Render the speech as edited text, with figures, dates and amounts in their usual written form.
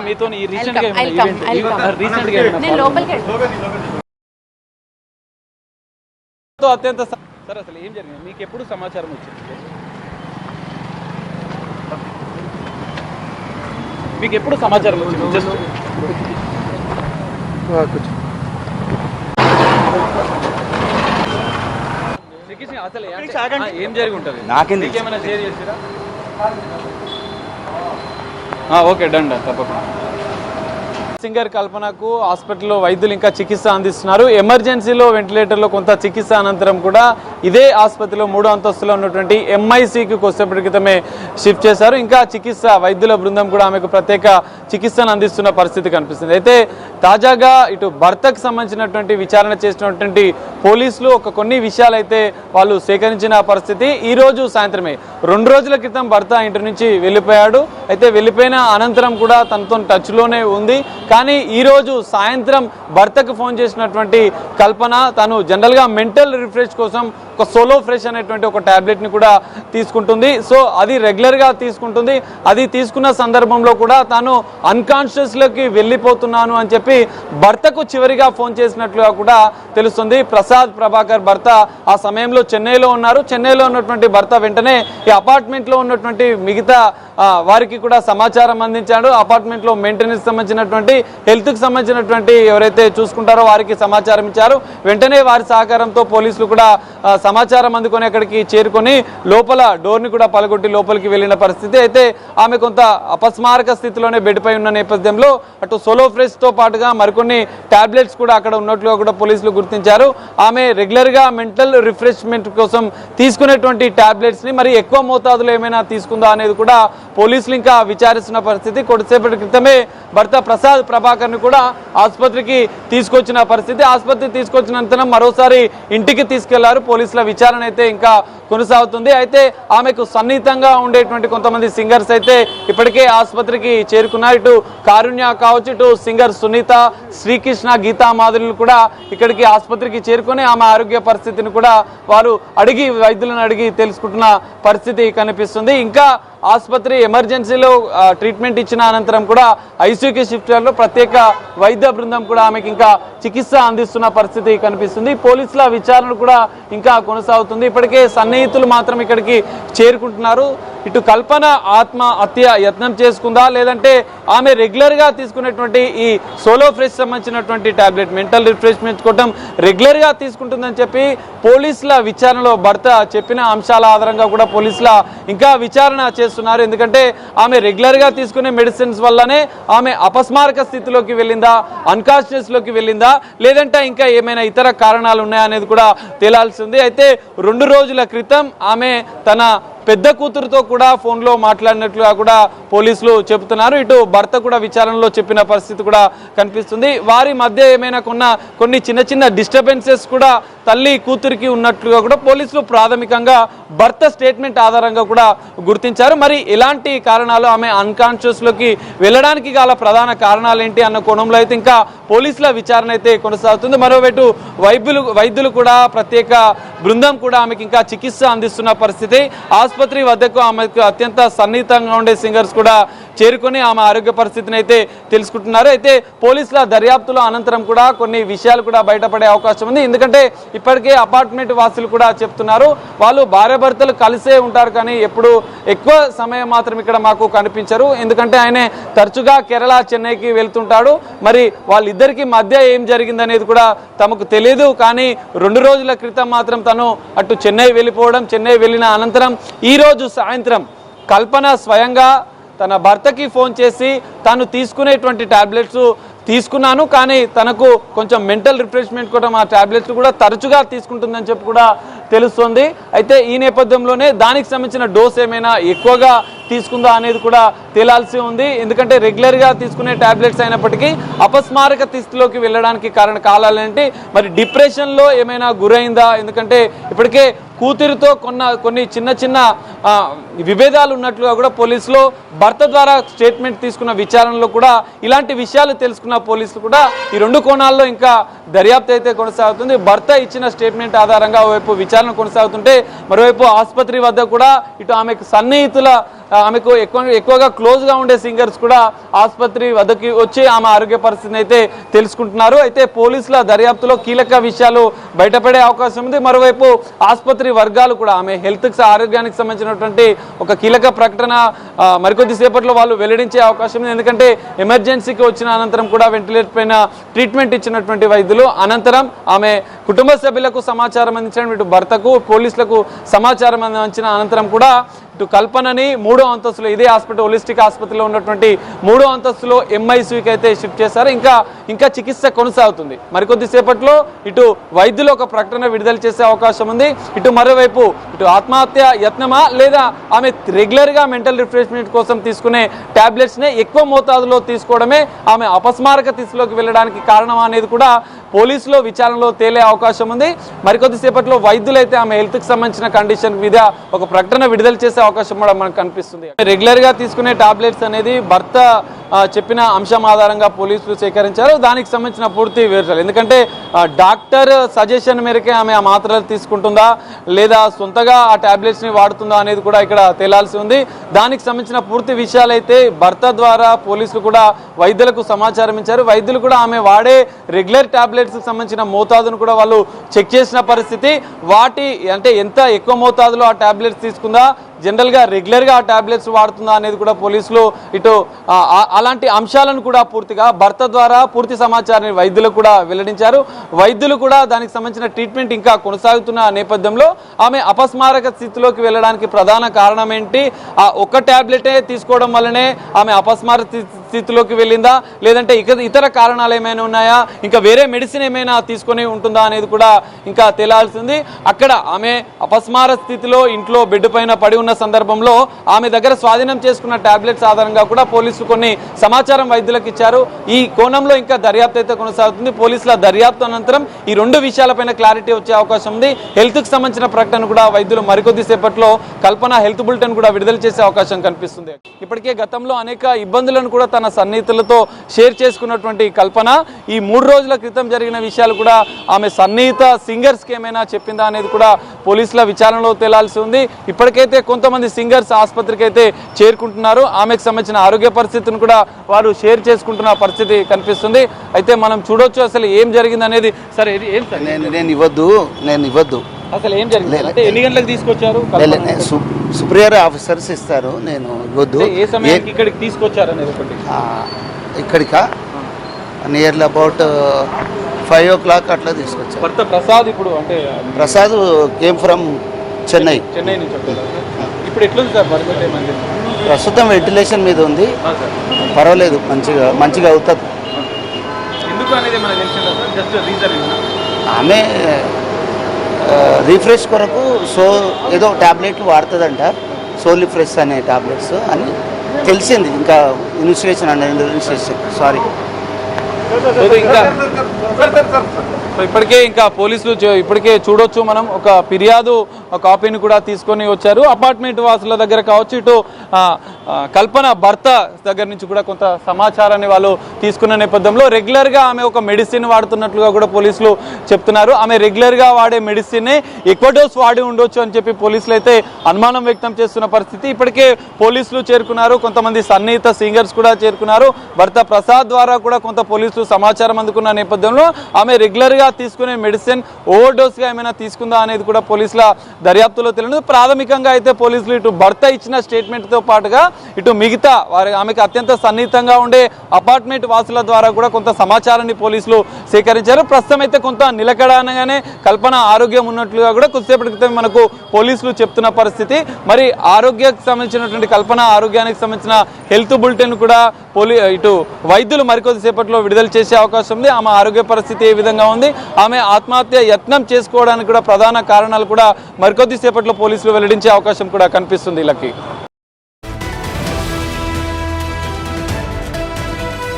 మీతో ఈ రీసెంట్ గా రీసెంట్ గా అత్యంత సార్ అసలు ఏం జరిగింది మీకు ఎప్పుడు సమాచారం వచ్చింది మీకు ఎప్పుడు సమాచారం వచ్చింది జస్ట్ అసలు ఏం జరిగి ఉంటుంది నాకేంది ఏమైనా షేర్ చేసిరా ఓకే డన్ తప్పకుండా సింగర్ కల్పనకు హాస్పిటల్లో వైద్యులు ఇంకా చికిత్స అందిస్తున్నారు. ఎమర్జెన్సీలో వెంటిలేటర్లో కొంత చికిత్స అనంతరం కూడా ఇదే ఆసుపత్రిలో 3వ అంతస్తులో ఉన్నటువంటి ఎంఐసికి కొద్దిసేపటి క్రితమే షిఫ్ట్ చేశారు. ఇంకా చికిత్స వైద్యుల బృందం కూడా ఆమెకు ప్రత్యేక చికిత్సను అందిస్తున్న పరిస్థితి కనిపిస్తుంది. అయితే తాజాగా ఇటు భర్తకు సంబంధించినటువంటి విచారణ చేసినటువంటి పోలీసులు కొన్ని విషయాలు అయితే వాళ్ళు సేకరించిన పరిస్థితి. ఈ రోజు సాయంత్రమే 2 రోజుల క్రితం భర్త ఇంటి నుంచి వెళ్ళిపోయాడు. అయితే వెళ్ళిపోయిన అనంతరం కూడా తనతో టచ్లోనే ఉంది. కానీ ఈ రోజు సాయంత్రం భర్తకు ఫోన్ చేసినటువంటి కల్పన తను జనరల్గా మెంటల్ రిఫ్రెష్ కోసం ఒక సోలో ఫ్రెష్ అనేటువంటి ఒక టాబ్లెట్ని కూడా తీసుకుంటుంది. సో అది రెగ్యులర్గా తీసుకుంటుంది. అది తీసుకున్న సందర్భంలో కూడా తాను అన్కాన్షియస్లోకి వెళ్ళిపోతున్నాను అని చెప్పి భర్తకు చివరిగా ఫోన్ చేసినట్లుగా కూడా తెలుస్తుంది. ప్రసాద్ ప్రభాకర్ భర్త ఆ సమయంలో చెన్నైలో ఉన్నారు. చెన్నైలో ఉన్నటువంటి భర్త వెంటనే ఈ అపార్ట్మెంట్లో ఉన్నటువంటి మిగతా వారికి కూడా సమాచారం అందించాడు. అపార్ట్మెంట్లో మెయింటెనెన్స్ సంబంధించినటువంటి హెల్త్కి సంబంధించినటువంటి ఎవరైతే చూసుకుంటారో వారికి సమాచారం ఇచ్చారు. వెంటనే వారి సహకారంతో పోలీసులు కూడా సమాచారం అందుకొని అక్కడికి చేరుకొని లోపల డోర్ని కూడా పలగొట్టి లోపలికి వెళ్ళిన పరిస్థితి. అయితే ఆమె కొంత అపస్మారక స్థితిలోనే బెడ్పై ఉన్న నేపథ్యంలో అటు సోలో ఫ్రెష్తో పాటుగా మరికొన్ని టాబ్లెట్స్ కూడా అక్కడ ఉన్నట్లుగా కూడా పోలీసులు గుర్తించారు. ఆమె రెగ్యులర్గా మెంటల్ రిఫ్రెష్మెంట్ కోసం తీసుకునేటువంటి టాబ్లెట్స్ని మరి ఎక్కువ మోతాదులో ఏమైనా తీసుకుందా అనేది కూడా పోలీసులు ఇంకా విచారిస్తున్న పరిస్థితి. కొద్దిసేపటి క్రితమే భర్త ప్రసాద్ ప్రభాకర్ని కూడా ఆసుపత్రికి తీసుకొచ్చిన పరిస్థితి. ఆసుపత్రికి తీసుకొచ్చిన అనంతరం మరోసారి ఇంటికి తీసుకెళ్లారు. పోలీసుల విచారణ అయితే ఇంకా కొనసాగుతుంది. అయితే ఆమెకు సన్నిహితంగా ఉండేటువంటి కొంతమంది సింగర్స్ అయితే ఇప్పటికే ఆసుపత్రికి చేరుకున్నారు. ఇటు కారుణ్య కావచ్చు, ఇటు సింగర్ సునీత, శ్రీకృష్ణ, గీతా మాధురులు కూడా ఇక్కడికి ఆసుపత్రికి చేరుకొని ఆమె ఆరోగ్య పరిస్థితిని కూడా వారు వైద్యులను అడిగి తెలుసుకుంటున్న పరిస్థితి కనిపిస్తుంది. ఇంకా ఆసుపత్రి ఎమర్జెన్సీలో ట్రీట్మెంట్ ఇచ్చిన అనంతరం కూడా ఐసీయూకి షిఫ్ట్ చేయడంలో ప్రత్యేక వైద్య బృందం కూడా ఆమెకి ఇంకా చికిత్స అందిస్తున్న పరిస్థితి కనిపిస్తుంది. పోలీసుల విచారణ కూడా ఇంకా కొనసాగుతుంది. ఇప్పటికే సన్నిహితులు మాత్రం ఇక్కడికి చేరుకుంటున్నారు. ఇటు కల్పన ఆత్మహత్య యత్నం చేసుకుందా లేదంటే ఆమె రెగ్యులర్గా తీసుకునేటువంటి ఈ సోలో ఫ్రెష్ సంబంధించినటువంటి టాబ్లెట్ మెంటల్ రిఫ్రెష్మెంట్ కోసం రెగ్యులర్గా తీసుకుంటుందని చెప్పి పోలీసుల విచారణలో భర్త చెప్పిన అంశాల ఆధారంగా కూడా పోలీసుల ఇంకా విచారణ చేస్తున్నారు. ఎందుకంటే ఆమె రెగ్యులర్గా తీసుకునే మెడిసిన్స్ వల్లనే ఆమె అపస్మారక స్థితిలోకి వెళ్ళిందా, అన్కాన్షియస్లోకి వెళ్ళిందా, లేదంటే ఇంకా ఏమైనా ఇతర కారణాలు ఉన్నాయా అనేది కూడా తేలాల్సి ఉంది. అయితే 2 రోజుల క్రితం ఆమె తన పెద్ద కూతురుతో కూడా ఫోన్లో మాట్లాడినట్లుగా కూడా పోలీసులు చెబుతున్నారు. ఇటు భర్త కూడా విచారణలో చెప్పిన పరిస్థితి కూడా కనిపిస్తుంది. వారి మధ్య ఏమైనా కొన్ని చిన్న డిస్టర్బెన్సెస్ కూడా తల్లి కూతురికి ఉన్నట్లుగా కూడా పోలీసులు ప్రాథమికంగా భర్త స్టేట్మెంట్ ఆధారంగా కూడా గుర్తించారు. మరి ఎలాంటి కారణాలు ఆమె అన్కాన్షియస్లోకి వెళ్ళడానికి గల ప్రధాన కారణాలు ఏంటి అన్న కోణంలో అయితే ఇంకా పోలీసుల విచారణ అయితే కొనసాగుతుంది. మరోవైపు వైద్యులు కూడా ప్రత్యేక బృందం కూడా ఆమెకి ఇంకా చికిత్స అందిస్తున్న పరిస్థితి. ఆసుపత్రి వద్దకు ఆమెకు అత్యంత సన్నిహితంగా ఉండే సింగర్స్ కూడా చేరుకొని ఆమె ఆరోగ్య పరిస్థితిని అయితే తెలుసుకుంటున్నారు. అయితే పోలీసుల దర్యాప్తుల అనంతరం కూడా కొన్ని విషయాలు కూడా బయటపడే అవకాశం ఉంది. ఎందుకంటే ఇప్పటికే అపార్ట్మెంట్ వాసులు కూడా చెప్తున్నారు వాళ్ళు భార్యాభర్తలు కలిసే ఉంటారు కానీ ఎప్పుడు ఎక్కువ సమయం మాత్రం ఇక్కడ మాకు కనిపించరు. ఎందుకంటే ఆయన తరచుగా కేరళ, చెన్నైకి వెళ్తుంటాడు. మరి వాళ్ళిద్దరికి మధ్య ఏం జరిగిందనేది కూడా తమకు తెలియదు. కానీ 2 రోజుల క్రితం మాత్రం తను అటు చెన్నై వెళ్ళిపోవడం, చెన్నై వెళ్ళిన అనంతరం ఈ రోజు సాయంత్రం కల్పన స్వయంగా తన భర్తకి ఫోన్ చేసి తాను తీసుకునేటువంటి టాబ్లెట్స్ తీసుకున్నాను కానీ తనకు కొంచెం మెంటల్ రిఫ్రెష్మెంట్ కోసం ఆ టాబ్లెట్స్ కూడా తరచుగా తీసుకుంటుందని చెప్పి కూడా తెలుస్తుంది. అయితే ఈ నేపథ్యంలోనే దానికి సంబంధించిన డోస్ ఏమైనా ఎక్కువగా తీసుకుందా అనేది కూడా తేలాల్సి ఉంది. ఎందుకంటే రెగ్యులర్గా తీసుకునే టాబ్లెట్స్ అయినప్పటికీ అపస్మారక స్థితిలోకి వెళ్ళడానికి కారణాలేంటి, మరి డిప్రెషన్లో ఏమైనా గురైందా, ఎందుకంటే ఇప్పటికే కూతురితో కొన్ని చిన్న విభేదాలు ఉన్నట్లుగా కూడా పోలీసులు భర్త ద్వారా స్టేట్మెంట్ తీసుకున్న విచారణలో కూడా ఇలాంటి విషయాలు తెలుసుకున్న పోలీసులు కూడా ఈ 2 కోణాల్లో ఇంకా దర్యాప్తు అయితే కొనసాగుతుంది. భర్త ఇచ్చిన స్టేట్మెంట్ ఆధారంగా ఓవైపు విచారణ కొనసాగుతుంటే మరోవైపు ఆసుపత్రి వద్ద కూడా ఇటు ఆమెకు సన్నిహితుల ఆమెకు ఎక్కువగా క్లోజ్గా ఉండే సింగర్స్ కూడా ఆసుపత్రి వద్దకి వచ్చి ఆమె ఆరోగ్య పరిస్థితిని అయితే తెలుసుకుంటున్నారు. అయితే పోలీసుల దర్యాప్తులో కీలక విషయాలు బయటపడే అవకాశం ఉంది. మరోవైపు ఆసుపత్రి వర్గాలు కూడా ఆమె హెల్త్కి ఆరోగ్యానికి సంబంధించినటువంటి ఒక కీలక ప్రకటన మరికొద్ది సేపట్లో వాళ్ళు వెల్లడించే అవకాశం ఉంది. ఎందుకంటే ఎమర్జెన్సీకి వచ్చిన అనంతరం కూడా వెంటిలేటర్ పైన ట్రీట్మెంట్ ఇచ్చినటువంటి వైద్యులు అనంతరం ఆమె కుటుంబ సభ్యులకు సమాచారం అందించడం, ఇటు భర్తకు పోలీసులకు సమాచారం అందించిన అనంతరం కూడా ఇటు కల్పనని 3వ అంతస్తులో ఇదే హాస్పిటల్ హోలిస్టిక్ ఆసుపత్రిలో ఉన్నటువంటి 3వ అంతస్తులో ఎంఐసీకి అయితే షిఫ్ట్ చేశారు. ఇంకా చికిత్స కొనసాగుతుంది. మరికొద్ది సేపట్లో ఇటు వైద్యులు ఒక ప్రకటన విడుదల చేసే అవకాశం ఉంది. ఇటు మరోవైపు ఇటు ఆత్మహత్య యత్నమా లేదా ఆమె రెగ్యులర్గా మెంటల్ రిఫ్రెష్మెంట్ కోసం తీసుకునే టాబ్లెట్స్నే ఎక్కువ మోతాదులో తీసుకోవడమే ఆమె అపస్మారక స్థితిలోకి వెళ్ళడానికి కారణం అనేది కూడా పోలీసులో విచారణలో తేలే అవకాశం ఉంది. మరికొద్ది సేపట్లో వైద్యులు అయితే ఆమె హెల్త్కి సంబంధించిన కండిషన్ మీద ఒక ప్రకటన విడుదల చేసే అవకాశం కూడా మనకు కనిపిస్తుంది. రెగ్యులర్ గా తీసుకునే టాబ్లెట్స్ అనేది భర్త చెప్పిన అంశం ఆధారంగా పోలీసులు సేకరించారు. దానికి సంబంధించిన పూర్తి వివరాలు, ఎందుకంటే డాక్టర్ సజెషన్ మేరకే ఆమె ఆ మాత్రలు తీసుకుంటుందా లేదా సొంతగా ఆ టాబ్లెట్స్ ని వాడుతుందా అనేది కూడా ఇక్కడ తేలాల్సి ఉంది. దానికి సంబంధించిన పూర్తి విషయాలైతే భర్త ద్వారా పోలీసులు కూడా వైద్యులకు సమాచారం ఇచ్చారు. వైద్యులు కూడా ఆమె వాడే రెగ్యులర్ టాబ్లెట్స్ సంబంధించిన మోతాదును కూడా వాళ్ళు చెక్ చేసిన పరిస్థితి. వాటి అంటే ఎంత ఎక్కువ మోతాదులో ఆ టాబ్లెట్స్ తీసుకుందా, జనరల్గా రెగ్యులర్గా ఆ టాబ్లెట్స్ వాడుతుందా అనేది కూడా పోలీసులు ఇటు అలాంటి అంశాలను కూడా పూర్తిగా భర్త ద్వారా పూర్తి సమాచారాన్ని వైద్యులకు కూడా వెల్లడించారు. వైద్యులు కూడా దానికి సంబంధించిన ట్రీట్మెంట్ ఇంకా కొనసాగుతున్న నేపథ్యంలో ఆమె అపస్మారక స్థితిలోకి వెళ్ళడానికి ప్రధాన కారణం ఏంటి, ఆ ఒక్క టాబ్లెటే తీసుకోవడం వల్లనే ఆమె అపస్మారక స్థితిలోకి వెళ్ళిందా లేదంటే ఇతర కారణాలు ఏమైనా ఉన్నాయా, ఇంకా వేరే మెడిసిన్ ఏమైనా తీసుకొని ఉంటుందా అనేది కూడా ఇంకా తేలాల్సింది. అక్కడ ఆమె అపస్మార స్థితిలో ఇంట్లో బెడ్ పైన పడి ఉన్న సందర్భంలో ఆమె దగ్గర స్వాధీనం చేసుకున్న టాబ్లెట్స్ ఆధారంగా కూడా పోలీసులు కొన్ని సమాచారం వైద్యులకు ఇచ్చారు. ఈ కోణంలో ఇంకా దర్యాప్తు అయితే కొనసాగుతుంది. పోలీసుల దర్యాప్తు అనంతరం ఈ 2 విషయాలపైన క్లారిటీ వచ్చే అవకాశం ఉంది. హెల్త్కి సంబంధించిన ప్రకటన కూడా వైద్యులు మరికొద్ది సేపట్లో కల్పన హెల్త్ బులెటిన్ కూడా విడుదల చేసే అవకాశం కనిపిస్తుంది. ఇప్పటికే గతంలో అనేక ఇబ్బందులను కూడా తన సన్నిహితులతో షేర్ చేసుకున్నటువంటి కల్పన ఈ 3 రోజుల క్రితం జరిగిన విషయాలు కూడా ఆమె సన్నిహిత సింగర్స్కి ఏమైనా చెప్పిందా అనేది కూడా పోలీసుల విచారణలో తేలాల్సి ఉంది. ఇప్పటికైతే కొంతమంది సింగర్స్ ఆసుపత్రికి అయితే చేరుకుంటున్నారు. ఆమెకు సంబంధించిన ఆరోగ్య పరిస్థితిని కూడా వారు షేర్ చేసుకుంటున్న పరిస్థితి కనిపిస్తుంది. అయితే మనం చూడొచ్చు అసలు ఏం జరిగింది అనేది. సరే ఏం సార్ నేను ఇవ్వద్దు అసలు ఏం జరిగింది అంటే ఎన్ని గంటలకు తీసుకొచ్చారు? సుప్రియర్ ఆఫీసర్స్ ఇస్తారు, నేను ఇవ్వద్దు. ఏ సమయానికి ఇక్కడికి తీసుకొచ్చారు అనేది ఒకటి. ఇక్కడికా నియర్లీ అబౌట్ 5 o'clock అట్లా తీసుకొచ్చారు. భర్త ప్రసాద్ ఇప్పుడు అంటే ప్రసాద్ కేమ్ ఫ్రమ్ చెన్నై నుంచి వచ్చారు. ఇప్పుడు ఎట్లుంది సార్ పరిస్థితి? ఏమైంది? ప్రస్తుతం వెంటిలేషన్ మీద ఉంది, పర్వాలేదు, మంచిగా అవుతుంది. ఎందుకు అనేది మనకు తెలిసిందా సార్? జస్ట్ రీజన్ ఆమె రీఫ్రెష్ కొరకు ఏదో టాబ్లెట్లు వాడుతుందంట, సోలిఫ్రెష్ అనే టాబ్లెట్స్ అని తెలిసింది. ఇంకా ఇన్వెస్టిగేషన్ సారీ ఇంకా ఇప్పటికే ఇంకా పోలీసులు ఇప్పటికే చూడొచ్చు మనం ఒక ఫిర్యాదు కాపీని కూడా తీసుకొని వచ్చారు. అపార్ట్మెంట్ వాసుల దగ్గర కావచ్చు, ఇటు కల్పన భర్త దగ్గర నుంచి కూడా కొంత సమాచారాన్ని వాళ్ళు తీసుకున్న నేపథ్యంలో రెగ్యులర్గా ఆమె ఒక మెడిసిన్ వాడుతున్నట్లుగా కూడా పోలీసులు చెప్తున్నారు. ఆమె రెగ్యులర్గా వాడే మెడిసిన్నే ఎక్కువ డోస్ వాడి ఉండొచ్చు అని చెప్పి పోలీసులు అయితే అనుమానం వ్యక్తం చేస్తున్న పరిస్థితి. ఇప్పటికే పోలీసులు చేరుకున్నారు, కొంతమంది సన్నిహిత సింగర్స్ కూడా చేరుకున్నారు. భర్త ప్రసాద్ ద్వారా కూడా కొంత పోలీసులు సమాచారం అందుకున్న నేపథ్యంలో ఆమె రెగ్యులర్గా తీసుకునే మెడిసిన్ ఓవర్ డోస్ గా ఏమైనా తీసుకుందా అనేది కూడా పోలీసుల దర్యాప్తులో తెలియదు. ప్రాథమికంగా అయితే పోలీసులు ఇటు భర్త ఇచ్చిన స్టేట్మెంట్ తో పాటుగా ఇటు మిగతా ఆమెకు అత్యంత సన్నిహితంగా ఉండే అపార్ట్మెంట్ వాసుల ద్వారా కూడా కొంత సమాచారాన్ని పోలీసులు సేకరించారు. ప్రస్తుతం అయితే కొంత నిలకడగానే కల్పన ఆరోగ్యం ఉన్నట్లుగా కూడా కొద్దిసేపటి క్రితం మనకు పోలీసులు చెప్తున్న పరిస్థితి. మరి ఆరోగ్యానికి సంబంధించినటువంటి కల్పన ఆరోగ్యానికి సంబంధించిన హెల్త్ బులెటిన్ కూడా ఇటు వైద్యులు మరికొద్ది సేపట్లో విడుదల చేసే అవకాశం ఉంది. ఆమె ఆరోగ్య పరిస్థితి ఏ విధంగా ఉంది, ఆమె ఆత్మహత్య యత్నం చేసుకోవడానికి కూడా ప్రధాన కారణాలు కూడా మరికొద్ది సేపట్లో పోలీసులు వెల్లడించే అవకాశం కూడా కనిపిస్తుంది. లక్కీ.